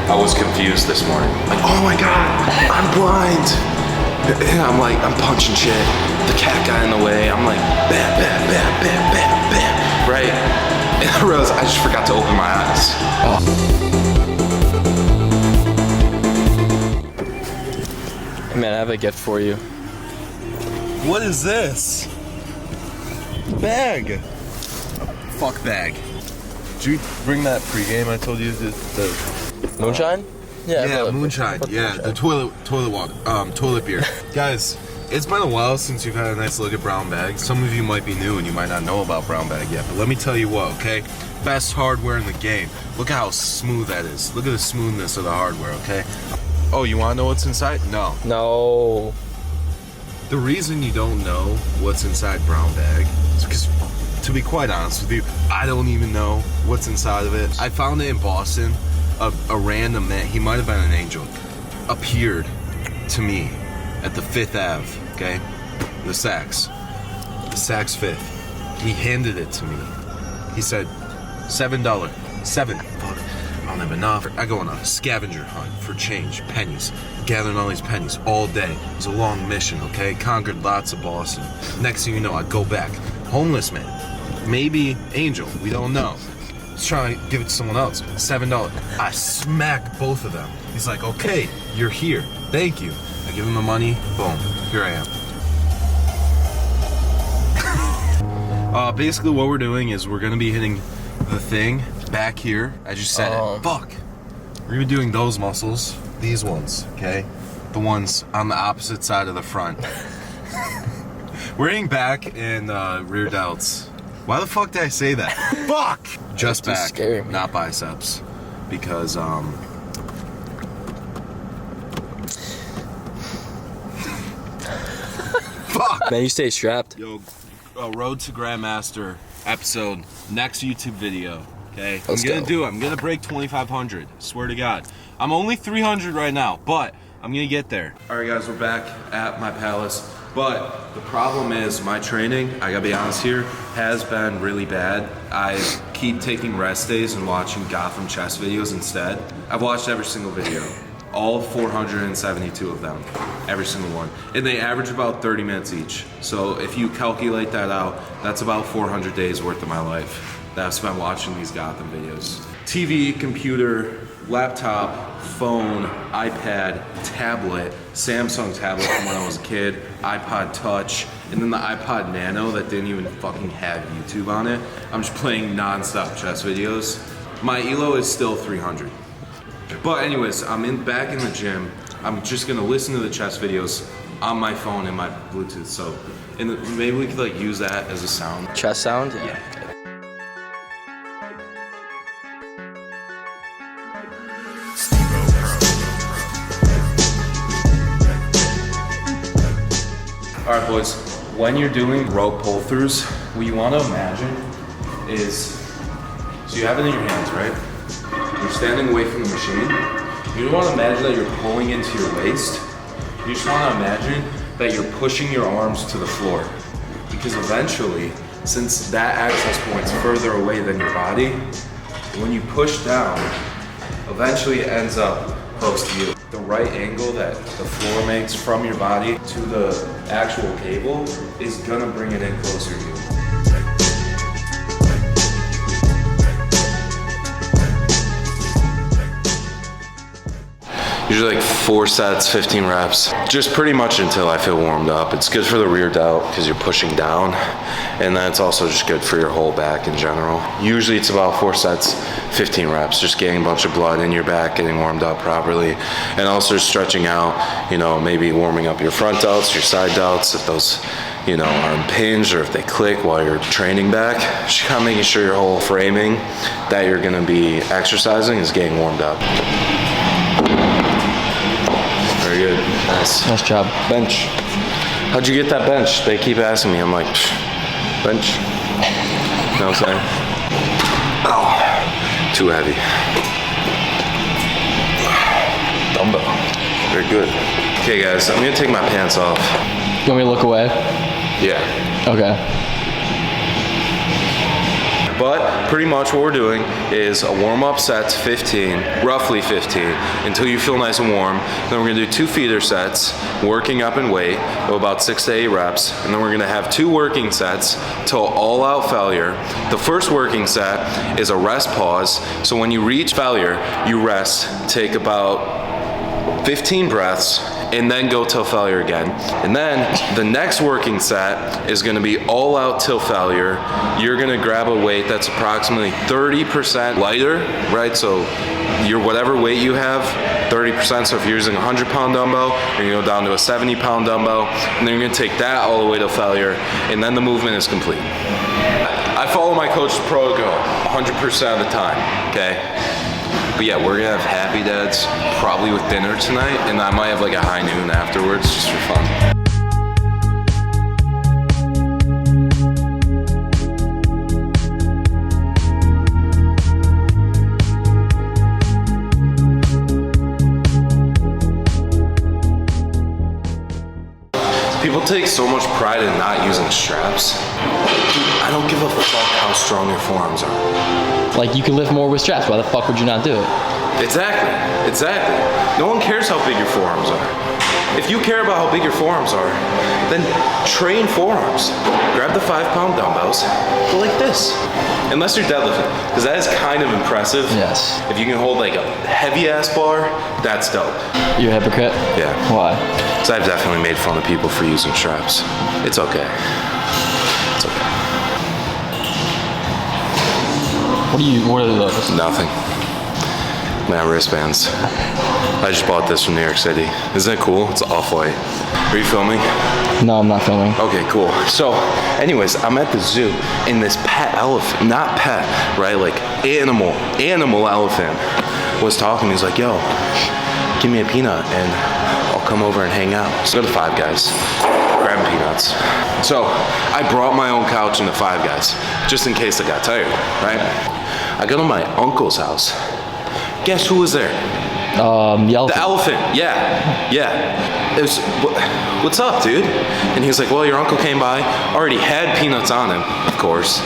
I was confused this morning. Like, oh my God, I'm blind. And I'm like, I'm punching shit. The cat got in the way. I'm like, bam, bam, bam, bam, bam, bam. Right? And I realized I just forgot to open my eyes. Hey man, I have a gift for you. What is this? Bag. Fuck bag. Did you bring that pregame I told you? The Moonshine? Yeah, moonshine. Yeah, the toilet water, toilet beer. Guys, it's been a while since you've had a nice look at brown bag. Some of you might be new and you might not know about brown bag yet, but let me tell you what, okay? Best hardware in the game. Look at how smooth that is. Look at the smoothness of the hardware, okay? Oh, you wanna know what's inside? No. No. The reason you don't know what's inside brown bag is because, to be quite honest with you, I don't even know what's inside of it. I found it in Boston. A random man, he might have been an angel, appeared to me at the 5th Ave, okay? The Saks 5th. He handed it to me. He said, $7. Fuck, I don't have enough. I go on a scavenger hunt for change, pennies, gathering all these pennies all day. It was a long mission, okay? Conquered lots of Boston. Next thing you know, I go back. Homeless man, maybe angel, we don't know. He's trying to give it to someone else. $7. I smack both of them. He's like, okay, you're here. Thank you. I give him the money. Boom. Here I am. Basically what we're doing is we're gonna be hitting the thing back here. I just said it. Fuck. We're gonna be doing those muscles. These ones, okay? The ones on the opposite side of the front. We're hitting back and rear delts. Why the fuck did I say that? Fuck! Just back, not biceps. Because, fuck! Man, you stay strapped. Yo, Road to Grandmaster episode, next YouTube video, okay? Let's go. I'm gonna break 2,500, swear to God. I'm only 300 right now, but I'm gonna get there. All right, guys, we're back at my palace. But the problem is my training, I gotta be honest here, has been really bad. I keep taking rest days and watching Gotham chess videos instead. I've watched every single video, all 472 of them, every single one. And they average about 30 minutes each. So if you calculate that out, that's about 400 days worth of my life that I've spent watching these Gotham videos. TV, computer, laptop, phone, iPad, tablet, Samsung tablet from when I was a kid, iPod Touch, and then the iPod Nano that didn't even fucking have YouTube on it. I'm just playing non-stop chess videos. My elo is still 300. But anyways, I'm back in the gym. I'm just gonna listen to the chess videos on my phone and my Bluetooth. So, and maybe we could like use that as a sound. Chess sound? Yeah. All right, boys, when you're doing rope pull-throughs, what you want to imagine is, so you have it in your hands, right? You're standing away from the machine. You don't want to imagine that you're pulling into your waist. You just want to imagine that you're pushing your arms to the floor. Because eventually, since that access point's further away than your body, when you push down, eventually it ends up close to you. The right angle that the floor makes from your body to the actual cable is gonna bring it in closer to you. Usually like 4 sets, 15 reps. Just pretty much until I feel warmed up. It's good for the rear delt because you're pushing down, and then it's also just good for your whole back in general. Usually it's about 4 sets, 15 reps, just getting a bunch of blood in your back, getting warmed up properly, and also stretching out, you know, maybe warming up your front delts, your side delts, if those, you know, are impinged or if they click while you're training back. Just kind of making sure your whole framing that you're gonna be exercising is getting warmed up. Very good. Nice. Nice job. Bench. How'd you get that bench? They keep asking me. I'm like, bench. You know what I'm saying? Oh, too heavy. Dumbbell. Very good. Okay, guys, I'm gonna take my pants off. You want me to look away? Yeah. Okay. But pretty much what we're doing is a warm-up sets, 15, roughly 15, until you feel nice and warm. Then we're gonna do 2 feeder sets, working up in weight of about 6 to 8 reps. And then we're gonna have 2 working sets till all out failure. The first working set is a rest pause. So when you reach failure, you rest, take about 15 breaths, and then go till failure again. And then the next working set is gonna be all out till failure. You're gonna grab a weight that's approximately 30% lighter, right? So your whatever weight you have, 30%. So if you're using a 100-pound dumbbell, you're gonna go down to a 70-pound dumbbell, and then you're gonna take that all the way to failure, and then the movement is complete. I follow my coach's protocol 100% of the time, okay? But yeah, we're gonna have Happy Dads probably with dinner tonight, and I might have like a high noon afterwards just for fun. People take so much pride in not using straps. Dude, I don't give a fuck how strong your forearms are. Like, you can lift more with straps. Why the fuck would you not do it? Exactly. No one cares how big your forearms are. If you care about how big your forearms are, then train forearms. Grab the 5-pound dumbbells, go like this. Unless you're deadlifting, because that is kind of impressive. Yes. If you can hold like a heavy ass bar, that's dope. You're a hypocrite? Yeah. Why? So I've definitely made fun of people for using straps. It's okay. It's okay. What are those? Nothing. My wristbands. I just bought this from New York City. Isn't it cool? It's off-white. Are you filming? No, I'm not filming. Okay, cool. So, anyways, I'm at the zoo, and this pet elephant, not pet, right? Like animal elephant was talking. He's like, yo, give me a peanut, and I'll come over and hang out. So go to Five Guys, grab peanuts. So I brought my own couch into Five Guys, just in case I got tired, right? I go to my uncle's house. Guess who was there? The elephant. The elephant, yeah. It was, what's up, dude? And he was like, well, your uncle came by, already had peanuts on him, of course.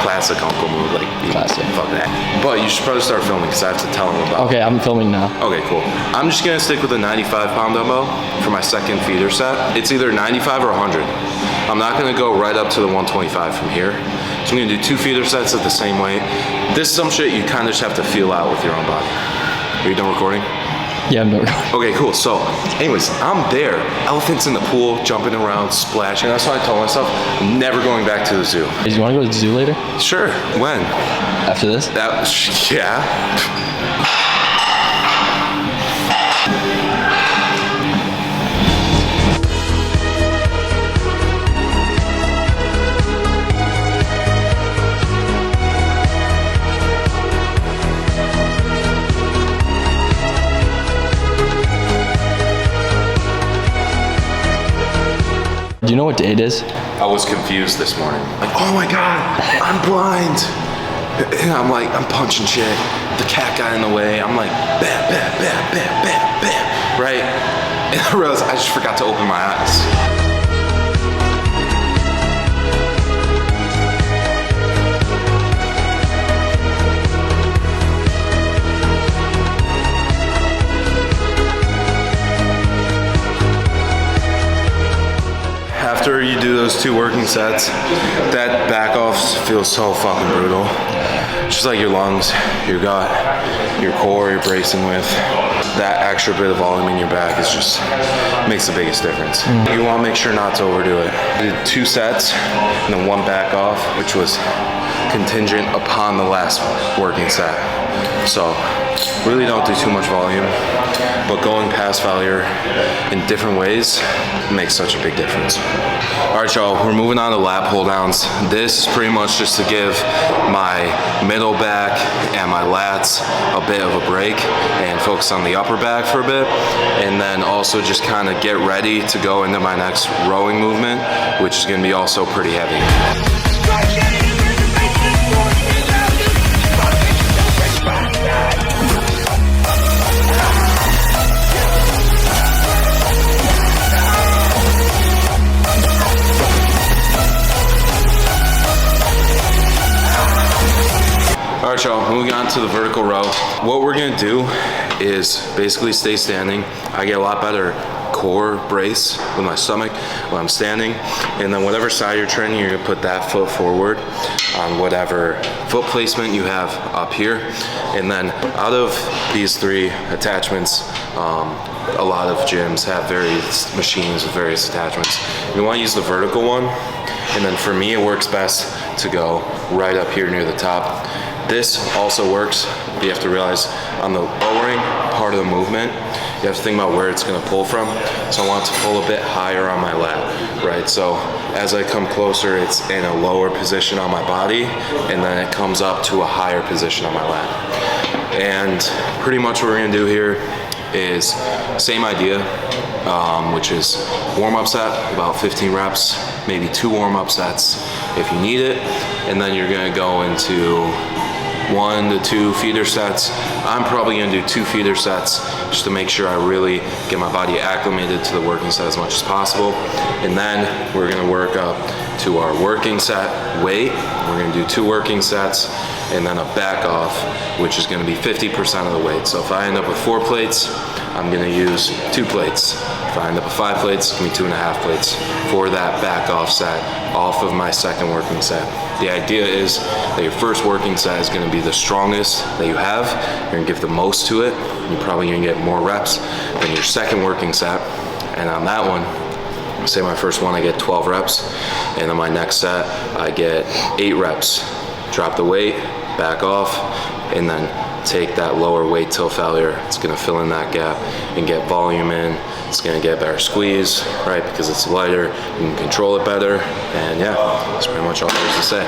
Classic uncle move, like, Classic. Fuck that. But you should probably start filming, because I have to tell him about it. Okay, I'm filming now. Okay, cool. I'm just gonna stick with a 95-pound dumbbell for my second feeder set. It's either 95 or 100. I'm not gonna go right up to the 125 from here. So I'm gonna do 2 feeder sets at the same weight. This is some shit you kind of just have to feel out with your own body. Are you done recording? Yeah, I'm done. Okay, cool. So, anyways, I'm there. Elephants in the pool, jumping around, splashing. That's why I told myself, I'm never going back to the zoo. Do you want to go to the zoo later? Sure. When? After this? Yeah. Do you know what day it is? I was confused this morning. Like, oh my God, I'm blind. And I'm like, I'm punching shit. The cat got in the way. I'm like, bam, bam, bam, bam, bam, bam, right? And I realized I just forgot to open my eyes. After you do those 2 working sets, that back off feels so fucking brutal. Just like your lungs, your gut, your core you're bracing with, that extra bit of volume in your back is just makes the biggest difference. You want to make sure not to overdo it. I did 2 sets and then 1 back off, which was contingent upon the last working set. So really don't do too much volume, but going past failure in different ways makes such a big difference. All right, y'all, we're moving on to lat pull downs. This is pretty much just to give my middle back and my lats a bit of a break and focus on the upper back for a bit, and then also just kind of get ready to go into my next rowing movement, which is gonna be also pretty heavy. right, y'all, moving on to the vertical row. What we're gonna do is basically stay standing. I get a lot better core brace with my stomach when I'm standing, and then whatever side you're training, you're gonna put that foot forward on whatever foot placement you have up here. And then out of these 3 attachments, a lot of gyms have various machines with various attachments. You want to use the vertical one, and then for me it works best to go right up here near the top. This also works, but you have to realize on the lowering part of the movement, you have to think about where it's going to pull from. So I want to pull a bit higher on my lat, right? So as I come closer, it's in a lower position on my body, and then it comes up to a higher position on my lat. And pretty much what we're going to do here is same idea, which is warm-up set, about 15 reps, maybe 2 warm-up sets if you need it, and then you're going to go into 1 to 2 feeder sets. I'm probably gonna do 2 feeder sets just to make sure I really get my body acclimated to the working set as much as possible. And then we're gonna work up to our working set weight. We're gonna do 2 working sets and then a back off, which is gonna be 50% of the weight. So if I end up with 4 plates, I'm gonna use 2 plates. If I end up with 5 plates, it's gonna be 2.5 plates for that back off set off of my second working set. The idea is that your first working set is gonna be the strongest that you have. You're gonna give the most to it. You're probably gonna get more reps than your second working set. And on that one, say my first one, I get 12 reps. And on my next set, I get 8 reps. Drop the weight, back off, and then take that lower weight till failure. It's gonna fill in that gap and get volume in. It's gonna get better squeeze, right? Because it's lighter, you can control it better. And yeah, that's pretty much all there is to say.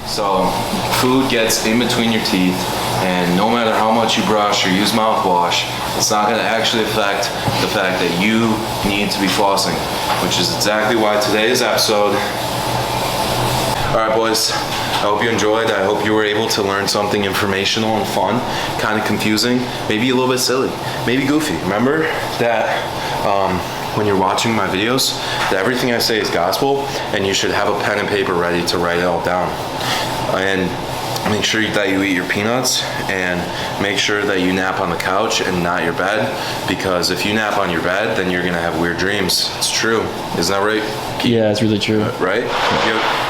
So food gets in between your teeth, and no matter how much you brush or use mouthwash, it's not going to actually affect the fact that you need to be flossing, which is exactly why today's episode. All right, boys, I hope you enjoyed. I hope you were able to learn something informational and fun, kind of confusing, maybe a little bit silly, maybe goofy. Remember that when you're watching my videos, that everything I say is gospel, and you should have a pen and paper ready to write it all down. And make sure that you eat your peanuts, and make sure that you nap on the couch and not your bed, because if you nap on your bed, then you're gonna have weird dreams. It's true, isn't that right? Yeah, it's really true. Right?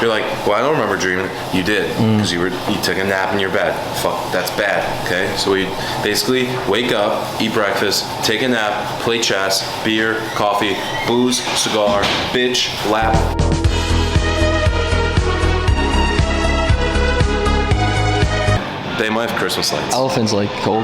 You're like, well, I don't remember dreaming. You did, because you took a nap in your bed. Fuck, that's bad. Okay, so we basically wake up, eat breakfast, take a nap, play chess, beer, coffee, booze, cigar, bitch, lap. They might have Christmas lights. Elephants like cold.